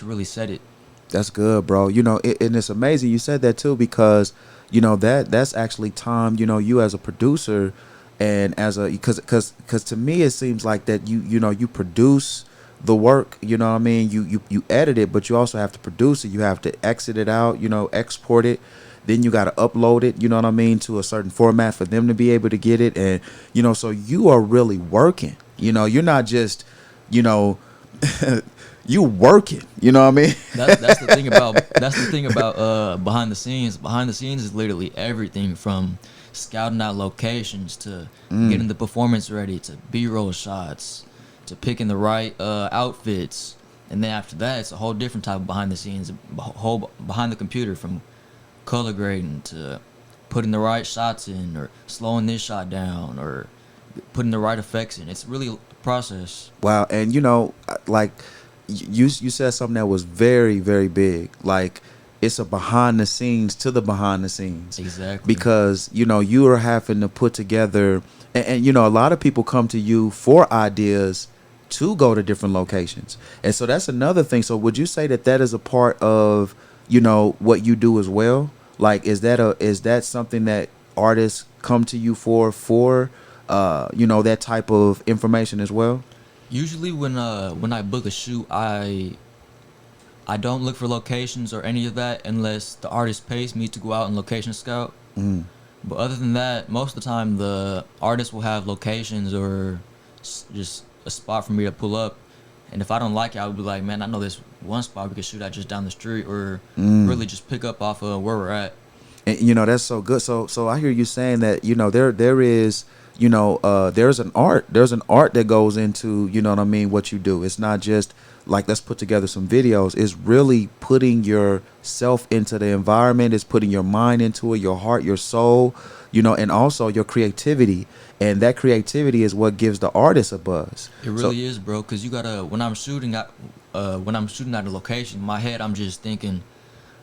Speaker 2: really set it.
Speaker 1: That's good, bro. You know, and it's amazing you said that too, because, you know, that's actually time, you know, you as a producer, and as a, because to me it seems like that you know, you produce the work, you know what I mean? You edit it, but you also have to produce it. You have to exit it out, you know, export it. Then you got to upload it, you know what I mean, to a certain format for them to be able to get it. And, you know, so you are really working. You know, you're not just, you know, you working. You know what I mean?
Speaker 2: That's the thing about behind the scenes. Behind the scenes is literally everything from scouting out locations to getting the performance ready to B-roll shots to picking the right outfits. And then after that, it's a whole different type of behind the scenes, whole behind the computer, from color grading to putting the right shots in, or slowing this shot down, or putting the right effects in. It's really a process.
Speaker 1: Wow. And, you know, like you said something that was very, very big. Like, it's a behind the scenes to the behind the scenes.
Speaker 2: Exactly.
Speaker 1: Because, you know, you are having to put together, and you know, a lot of people come to you for ideas to go to different locations. And so that's another thing. So would you say that that is a part of, what you do as well? Like, is that something that artists come to you for, that type of information as well?
Speaker 2: Usually when I book a shoot, I don't look for locations or any of that unless the artist pays me to go out and location scout. But other than that, most of the time the artist will have locations or just a spot for me to pull up. And if I don't like it, I would be like, man, I know this one spot we could shoot at just down the street, or really just pick up off of where we're at.
Speaker 1: And that's so good. So I hear you saying that there is there's an art that goes into what I mean, what you do. It's not just like, let's put together some videos. It's really putting yourself into the environment. It's putting your mind into it, your heart, your soul, and also your creativity. And that creativity is what gives the artist a buzz.
Speaker 2: It really is, bro. Cause you gotta when I'm shooting at a location, in my head I'm just thinking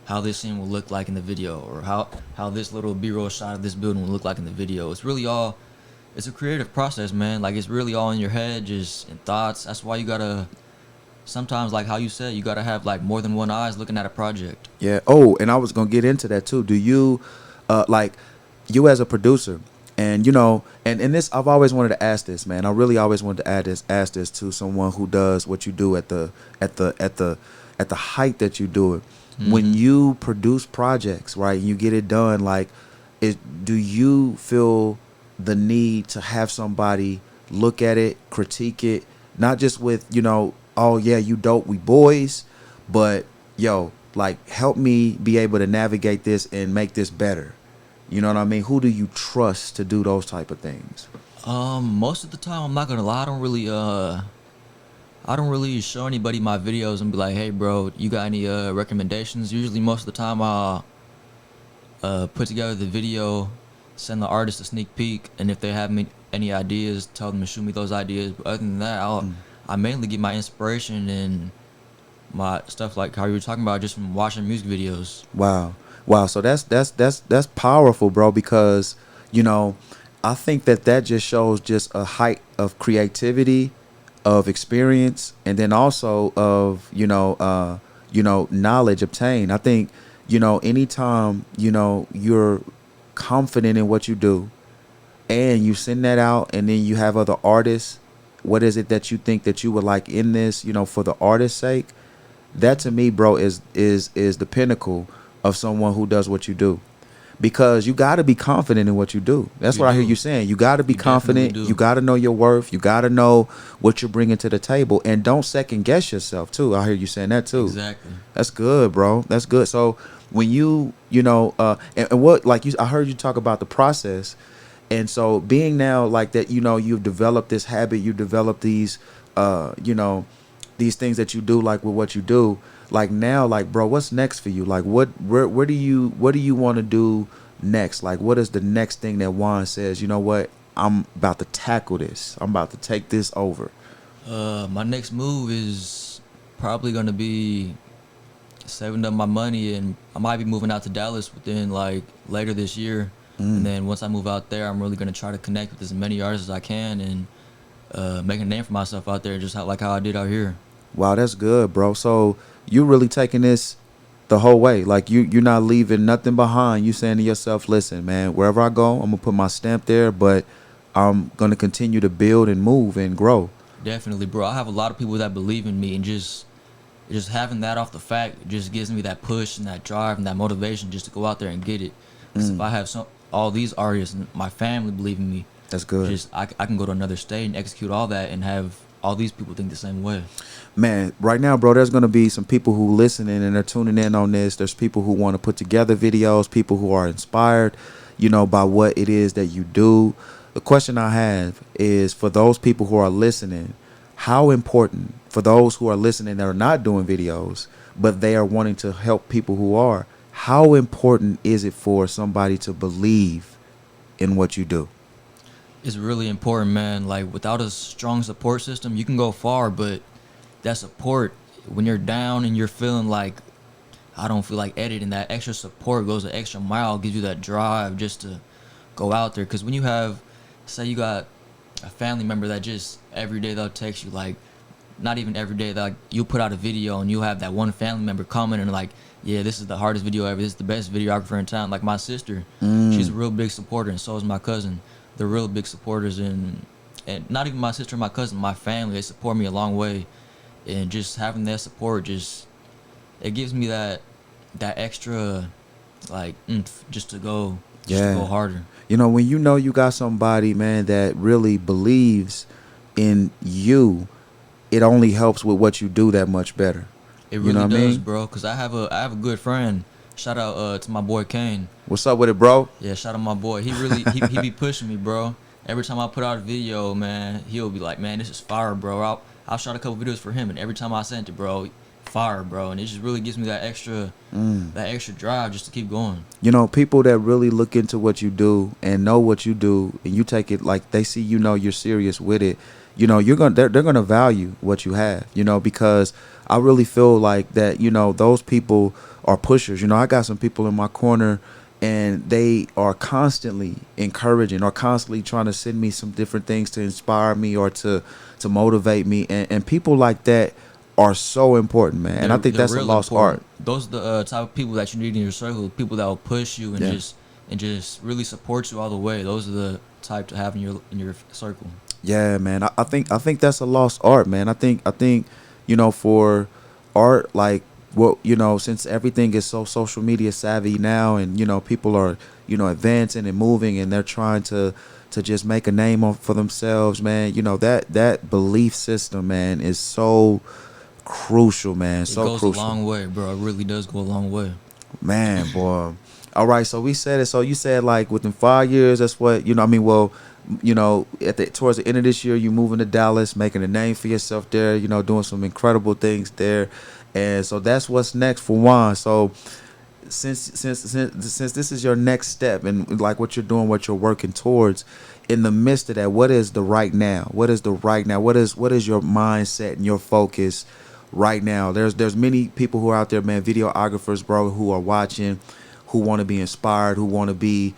Speaker 2: how this scene will look like in the video, or how this little B-roll shot of this building will look like in the video. It's a creative process, man. Like, it's really all in your head, just in thoughts. That's why you gotta sometimes, like how you said, you gotta have like more than one eyes looking at a project.
Speaker 1: Yeah. Oh, and I was gonna get into that too. Do you, like, you as a producer, and and this, I've always wanted to ask this, man. I really always wanted to ask this to someone who does what you do at the height that you do it. When you produce projects, right, you get it done, like, do you feel the need to have somebody look at it, critique it, not just with, oh yeah, you dope, we boys, but yo, like, help me be able to navigate this and make this better? You know what I mean? Who do you trust to do those type of things?
Speaker 2: Most of the time, I'm not gonna lie, I don't really show anybody my videos and be like, hey bro, you got any recommendations? Usually most of the time I'll put together the video, send the artist a sneak peek, and if they have any ideas, tell them to shoot me those ideas. But other than that, I mainly get my inspiration and my stuff, like how you were talking about, just from watching music videos.
Speaker 1: Wow. So that's powerful, bro, because I think that just shows just a height of creativity, of experience, and then also of knowledge obtained. I think anytime you're confident in what you do, and you send that out, and then you have other artists, what is it that you think that you would like in this, for the artist's sake? That to me, bro, is the pinnacle of someone who does what you do. Because you got to be confident in what you do. That's what I hear you saying. You got to be confident. You got to know your worth. You got to know what you're bringing to the table. And don't second guess yourself, too. I hear you saying that, too.
Speaker 2: Exactly.
Speaker 1: That's good, bro. That's good. So when and what, like, I heard you talk about the process. And so being now like that, you've developed this habit, you developed these, these things that you do, like with what you do. Like now, like, bro, what's next for you? Like, what do you want to do next? Like, what is the next thing that Juan says, you know what, I'm about to tackle this. I'm about to take this over.
Speaker 2: My next move is probably going to be saving up my money, and I might be moving out to Dallas within like later this year. And then once I move out there, I'm really going to try to connect with as many artists as I can and make a name for myself out there, just like how I did out here.
Speaker 1: Wow, that's good, bro. So you really taking this the whole way. Like, you're not leaving nothing behind. You saying to yourself, listen, man, wherever I go, I'm going to put my stamp there, but I'm going to continue to build and move and grow.
Speaker 2: Definitely, bro. I have a lot of people that believe in me, and just having that off the fact just gives me that push and that drive and that motivation just to go out there and get it. Because if I have all these artists and my family believe in me,
Speaker 1: that's good.
Speaker 2: I can go to another state and execute all that and have all these people think the same way.
Speaker 1: Man, right now, bro, there's going to be some people who listening and they're tuning in on this. There's people who want to put together videos, people who are inspired, by what it is that you do. The question I have is, for those people who are listening, how important, for those who are listening that are not doing videos, but they are wanting to help people who are, how important is it for somebody to believe in what you do?
Speaker 2: It's really important, man. Like, without a strong support system, you can go far, but that support, when you're down and you're feeling like, I don't feel like editing, that extra support goes an extra mile, gives you that drive just to go out there. Because when you have, say you got a family member that just every day they'll text you like, not even every day, that like you put out a video and you have that one family member comment and like, yeah, this is the hardest video ever. This is the best videographer in town. Like my sister, she's a real big supporter, and so is my cousin. They're real big supporters, and not even my sister and my cousin, my family, they support me a long way. And just having that support, just it gives me that extra like oomph just to go harder.
Speaker 1: You know, when you know you got somebody, man, that really believes in you, it only helps with what you do that much better.
Speaker 2: It
Speaker 1: You
Speaker 2: really
Speaker 1: know what I
Speaker 2: does,
Speaker 1: mean?
Speaker 2: bro. Cause I have a good friend. Shout out to my boy Kane.
Speaker 1: What's up with it, bro?
Speaker 2: Yeah, shout out my boy. He really he be pushing me, bro. Every time I put out a video, man, he'll be like, "Man, this is fire, bro." I'll shot a couple videos for him, and every time I sent it, bro, fire, bro. And it just really gives me that extra drive just to keep going.
Speaker 1: You know, people that really look into what you do and know what you do, and you take it like they see, you know, you're serious with it. You know, they're gonna value what you have. You know, because I really feel like that. You know, those people are pushers. You know, I got some people in my corner, and they are constantly encouraging or constantly trying to send me some different things to inspire me or to motivate me. And people like that are so important, man. And I think
Speaker 2: They're
Speaker 1: that's a
Speaker 2: real
Speaker 1: lost
Speaker 2: important.
Speaker 1: art.
Speaker 2: Those are the type of people that you need in your circle. People that will push you and
Speaker 1: Yeah.
Speaker 2: just really support you all the way. Those are the type to have in your circle.
Speaker 1: Yeah, man. I think that's a lost art, man. I think, you know, for art, like what, you know, since everything is so social media savvy now, and you know, people are, you know, advancing and moving, and they're trying to just make a name for themselves, man. You know, that belief system, man, is so crucial, man.
Speaker 2: It
Speaker 1: So
Speaker 2: goes a
Speaker 1: crucial.
Speaker 2: long way, bro. It really does go a long way.
Speaker 1: Man, boy. All right, so we said it. So you said like within 5 years, that's what, you know. I mean, well, you know, towards the end of this year, you moving to Dallas, making a name for yourself there. You know, doing some incredible things there, and so that's what's next for Juan. So since this is your next step and like what you're doing, what you're working towards, in the midst of that, what is the right now? What is the right now? What is your mindset and your focus right now? There's many people who are out there, man, videographers, bro, who are watching, who want to be inspired, who want to be,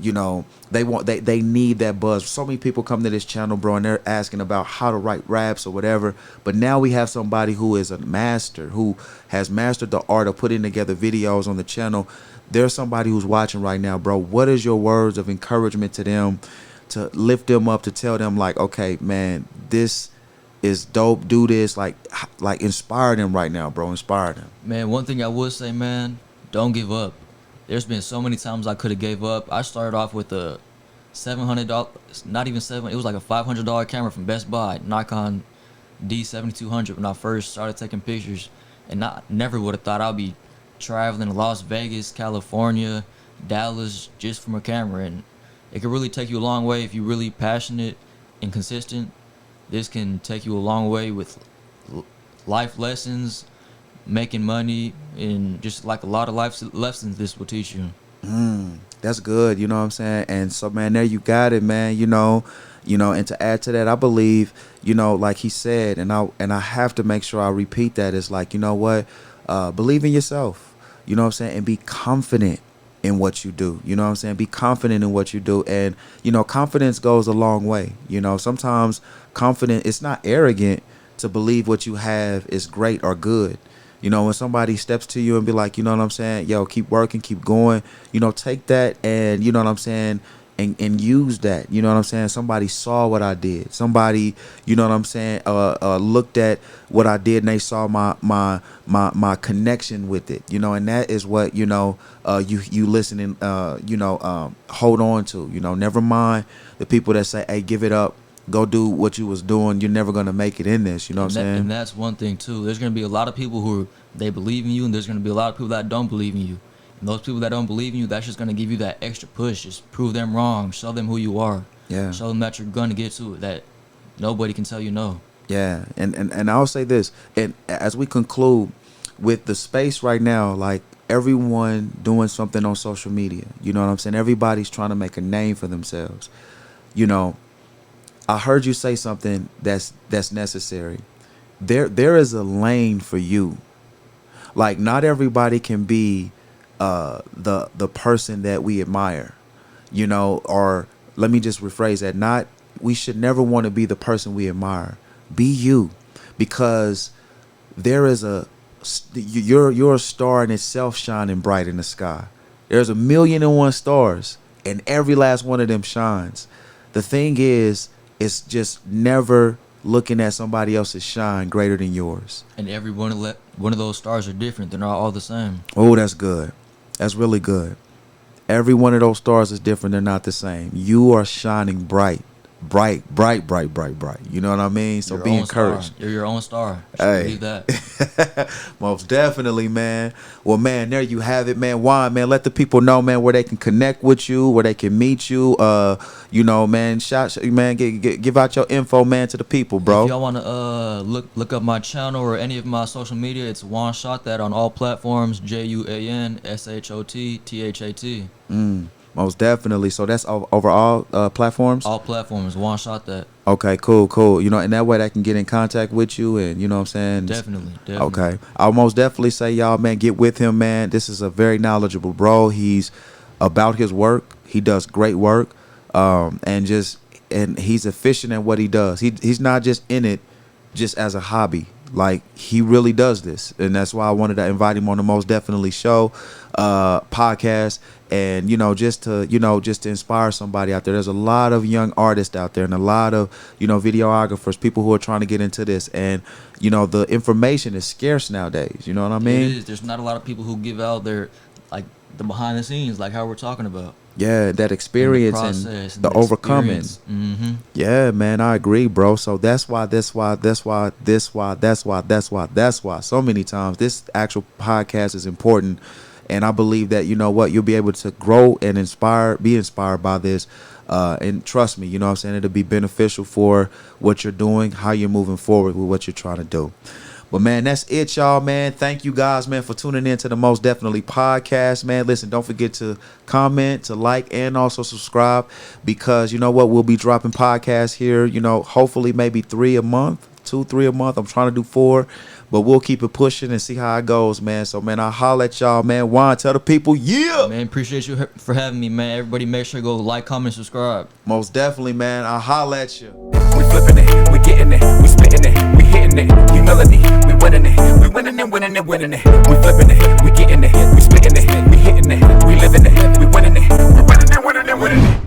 Speaker 1: you know, they need that buzz. So many people come to this channel, bro, and they're asking about how to write raps or whatever. But now we have somebody who is a master, who has mastered the art of putting together videos on the channel. There's somebody who's watching right now, bro. What is your words of encouragement to them, to lift them up, to tell them like, okay, man, this is dope. Do this, like inspire them right now, bro. Inspire them.
Speaker 2: Man, one thing I would say, man, don't give up. There's been so many times I could have gave up. I started off with a $700, not even seven. It was like a $500 camera from Best Buy, Nikon D7200 when I first started taking pictures, and I never would have thought I'd be traveling to Las Vegas, California, Dallas just from a camera. And it can really take you a long way if you're really passionate and consistent. This can take you a long way with life lessons, making money, and just like a lot of life lessons this will teach you.
Speaker 1: That's good, you know what I'm saying? And so, man, there you got it, man. And to add to that, I believe, you know, like he said, and I have to make sure I repeat that. It's like, you know what, believe in yourself, you know what I'm saying, and be confident in what you do. You know what I'm saying? Be confident in what you do, and you know, confidence goes a long way. You know, sometimes confident, it's not arrogant to believe what you have is great or good. You know, when somebody steps to you and be like, you know what I'm saying, yo, keep working, keep going, you know, take that and, you know what I'm saying, and use that. You know what I'm saying? Somebody saw what I did. Somebody, you know what I'm saying, looked at what I did, and they saw my connection with it. You know, and that is what, you know, you listen and hold on to. You know, never mind the people that say, hey, give it up, go do what you was doing. You're never gonna make it in this. You know what I'm saying?
Speaker 2: And that's one thing too. There's gonna be a lot of people who they believe in you, and there's gonna be a lot of people that don't believe in you. And those people that don't believe in you, that's just gonna give you that extra push. Just prove them wrong. Show them who you are.
Speaker 1: Yeah.
Speaker 2: Show them that you're gonna get to it. That nobody can tell you no.
Speaker 1: Yeah. And I'll say this, and as we conclude with the space right now, like everyone doing something on social media. You know what I'm saying? Everybody's trying to make a name for themselves. You know, I heard you say something that's necessary. There is a lane for you. Like not everybody can be the person that we admire, you know, or let me just rephrase that. We should never want to be the person we admire. Be you. because there is you're a star in itself shining bright in the sky. There's 1,000,001 stars, and every last one of them shines. The thing is, it's just never looking at somebody else's shine greater than yours.
Speaker 2: And every one of those stars are different. They're not all the same.
Speaker 1: Oh, that's good. That's really good. Every one of those stars is different. They're not the same. You are shining bright. Bright. You know what I mean? So be encouraged.
Speaker 2: You're your own star. You
Speaker 1: Hey.
Speaker 2: believe that.
Speaker 1: Most definitely, man. Well, man, there you have it, man. Juan, man, let the people know, man, where they can connect with you, where they can meet you. You know, man, give out your info, man, to the people, bro.
Speaker 2: If y'all want to look up my channel or any of my social media, it's Juan Shot That on all platforms. JUANSHOTTHAT.
Speaker 1: Most definitely. So that's over all platforms?
Speaker 2: All platforms. Juan Shot That.
Speaker 1: Okay, cool. You know, and that way they can get in contact with you, and you know what I'm saying?
Speaker 2: Definitely.
Speaker 1: Okay. I'll most definitely say, y'all, man, get with him, man. This is a very knowledgeable bro. He's about his work. He does great work. And he's efficient at what he does. He's not just in it just as a hobby. Like, he really does this, and that's why I wanted to invite him on the Most Definitely Show podcast, and just to inspire somebody out there. There's a lot of young artists out there, and a lot of videographers, people who are trying to get into this, and the information is scarce nowadays. You know what I mean?
Speaker 2: It is. There's not a lot of people who give out their the behind the scenes, like how we're talking about.
Speaker 1: Yeah, that experience and the overcoming.
Speaker 2: Mm-hmm.
Speaker 1: Yeah, man, I agree, bro. So that's why so many times this actual podcast is important. And I believe that, you'll be able to grow and be inspired by this. And trust me, you know what I'm saying? It'll be beneficial for what you're doing, how you're moving forward with what you're trying to do. But, man, that's it, y'all, man. Thank you guys, man, for tuning in to the Most Definitely podcast, man. Listen, don't forget to comment, to like, and also subscribe, because you know what? We'll be dropping podcasts here, hopefully maybe 3 a month, 2-3 a month. I'm trying to do 4, but we'll keep it pushing and see how it goes, man. So, man, I'll holler at y'all, man. Juan, tell the people, yeah.
Speaker 2: Man, appreciate you for having me, man. Everybody make sure to go like, comment, subscribe.
Speaker 1: Most definitely, man. I'll holler at you.
Speaker 3: We flipping it, we getting it, we spitting it, we hitting it, humility, we winning it, we winning it, winning it, winning it. We flipping it, we getting it, we spitting it, we hitting it, we living it, we winning it, we winning it, winning it, winning it.